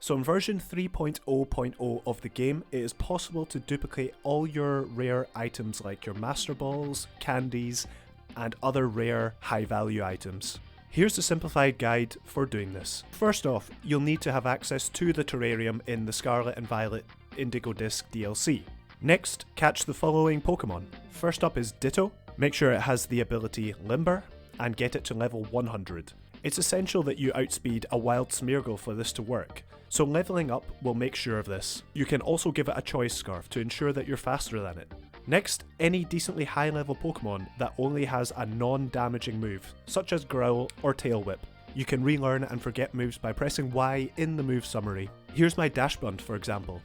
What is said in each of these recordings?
So in version 3.0.0 of the game, it is possible to duplicate all your rare items like your Master Balls, candies, and other rare high value items. Here's a simplified guide for doing this. First off, you'll need to have access to the terrarium in the Scarlet and Violet Indigo Disc DLC. Next, catch the following Pokemon. First up is Ditto. Make sure it has the ability Limber, and get it to level 100. It's essential that you outspeed a wild Smeargle for this to work, so leveling up will make sure of this. You can also give it a choice scarf to ensure that you're faster than it. Next, any decently high level Pokemon that only has a non-damaging move, such as Growl or Tail Whip. You can relearn and forget moves by pressing Y in the move summary. Here's my Dash Bund for example.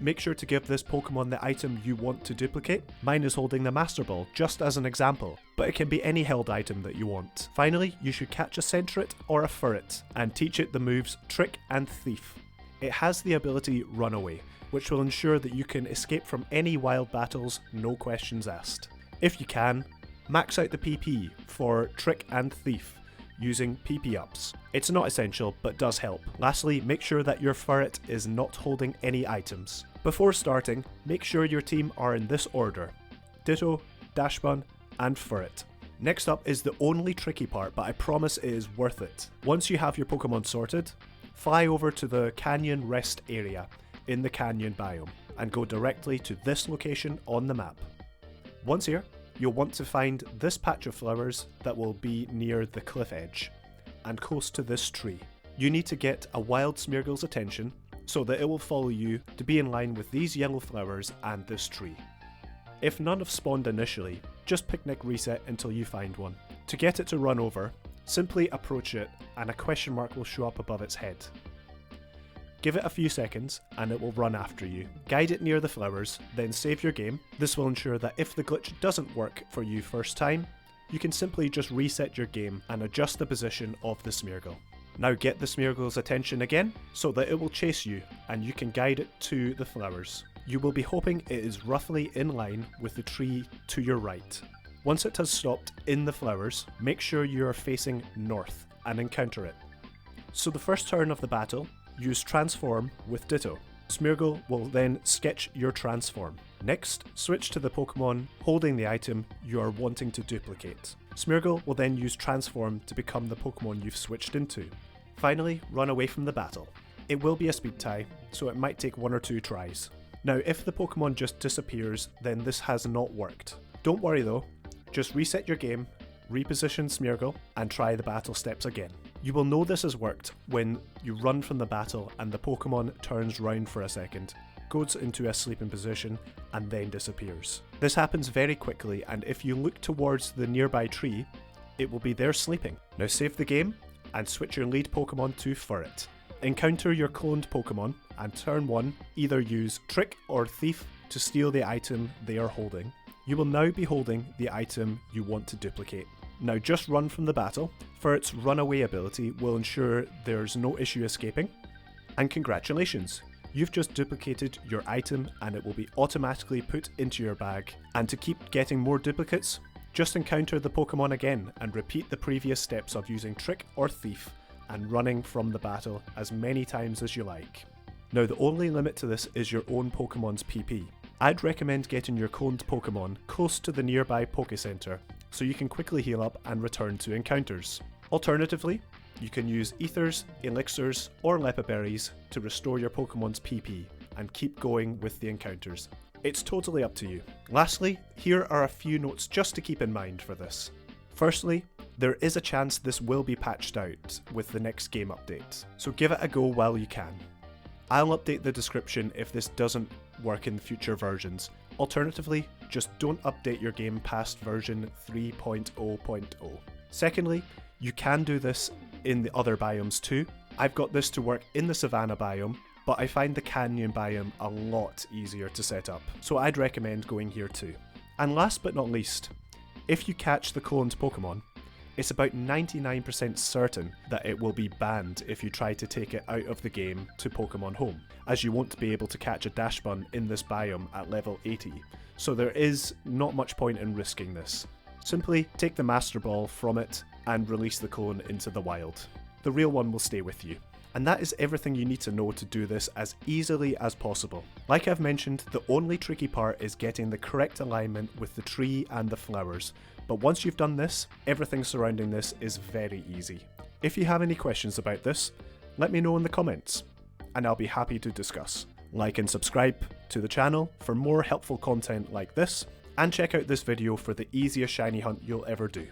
Make sure to give this Pokemon the item you want to duplicate. Mine is holding the Master Ball, just as an example, but it can be any held item that you want. Finally, you should catch a Sentret or a Furret, and teach it the moves Trick and Thief. It has the ability Runaway, which will ensure that you can escape from any wild battles, no questions asked. If you can, max out the PP for Trick and Thief, using PP ups. It's not essential, but does help. Lastly, make sure that your Furret is not holding any items. Before starting, make sure your team are in this order: Ditto, Dash Bund, and Furret. Next up is the only tricky part, but I promise it is worth it. Once you have your Pokemon sorted, fly over to the Canyon Rest area in the Canyon Biome, and go directly to this location on the map. Once here, you'll want to find this patch of flowers that will be near the cliff edge, and close to this tree. You need to get a wild Smeargle's attention, so that it will follow you to be in line with these yellow flowers and this tree. If none have spawned initially, just picnic reset until you find one. To get it to run over, simply approach it and a question mark will show up above its head. Give it a few seconds and it will run after you. Guide it near the flowers, then save your game. This will ensure that if the glitch doesn't work for you first time, you can simply just reset your game and adjust the position of the Smeargle. Now get the Smeargle's attention again, so that it will chase you and you can guide it to the flowers. You will be hoping it is roughly in line with the tree to your right. Once it has stopped in the flowers, make sure you are facing north and encounter it. So the first turn of the battle, use Transform with Ditto. Smeargle will then sketch your transform. Next, switch to the Pokemon holding the item you are wanting to duplicate. Smeargle will then use Transform to become the Pokemon you've switched into. Finally, run away from the battle. It will be a speed tie, so it might take 1 or 2 tries. Now, if the Pokemon just disappears, then this has not worked. Don't worry though, just reset your game, reposition Smeargle, and try the battle steps again. You will know this has worked when you run from the battle and the Pokemon turns round for a second, goes into a sleeping position, and then disappears. This happens very quickly, and if you look towards the nearby tree, it will be there sleeping. Now save the game, and switch your lead Pokemon to Furret. Encounter your cloned Pokemon, and turn 1, either use Trick or Thief to steal the item they are holding. You will now be holding the item you want to duplicate. Now just run from the battle. Furret's runaway ability will ensure there's no issue escaping. And congratulations, you've just duplicated your item and it will be automatically put into your bag. And to keep getting more duplicates, just encounter the Pokemon again and repeat the previous steps of using Trick or Thief and running from the battle as many times as you like. Now the only limit to this is your own Pokemon's PP. I'd recommend getting your cloned Pokemon close to the nearby Poké Center, so you can quickly heal up and return to encounters. Alternatively, you can use Ethers, Elixirs, or Lepa Berries to restore your Pokemon's PP and keep going with the encounters. It's totally up to you. Lastly, here are a few notes just to keep in mind for this. Firstly, there is a chance this will be patched out with the next game update, so give it a go while you can. I'll update the description if this doesn't work in future versions. Alternatively, just don't update your game past version 3.0.0. Secondly, you can do this in the other biomes too. I've got this to work in the Savanah Biome, but I find the Canyon Biome a lot easier to set up, so I'd recommend going here too. And last but not least, if you catch the cloned Pokemon, it's about 99% certain that it will be banned if you try to take it out of the game to Pokemon Home, as you won't be able to catch a Dash Bund in this biome at level 80, so there is not much point in risking this. Simply take the Master Ball from it and release the clone into the wild. The real one will stay with you. And that is everything you need to know to do this as easily as possible. Like I've mentioned, the only tricky part is getting the correct alignment with the tree and the flowers. But once you've done this, everything surrounding this is very easy. If you have any questions about this, let me know in the comments, and I'll be happy to discuss. Like and subscribe to the channel for more helpful content like this, and check out this video for the easiest shiny hunt you'll ever do.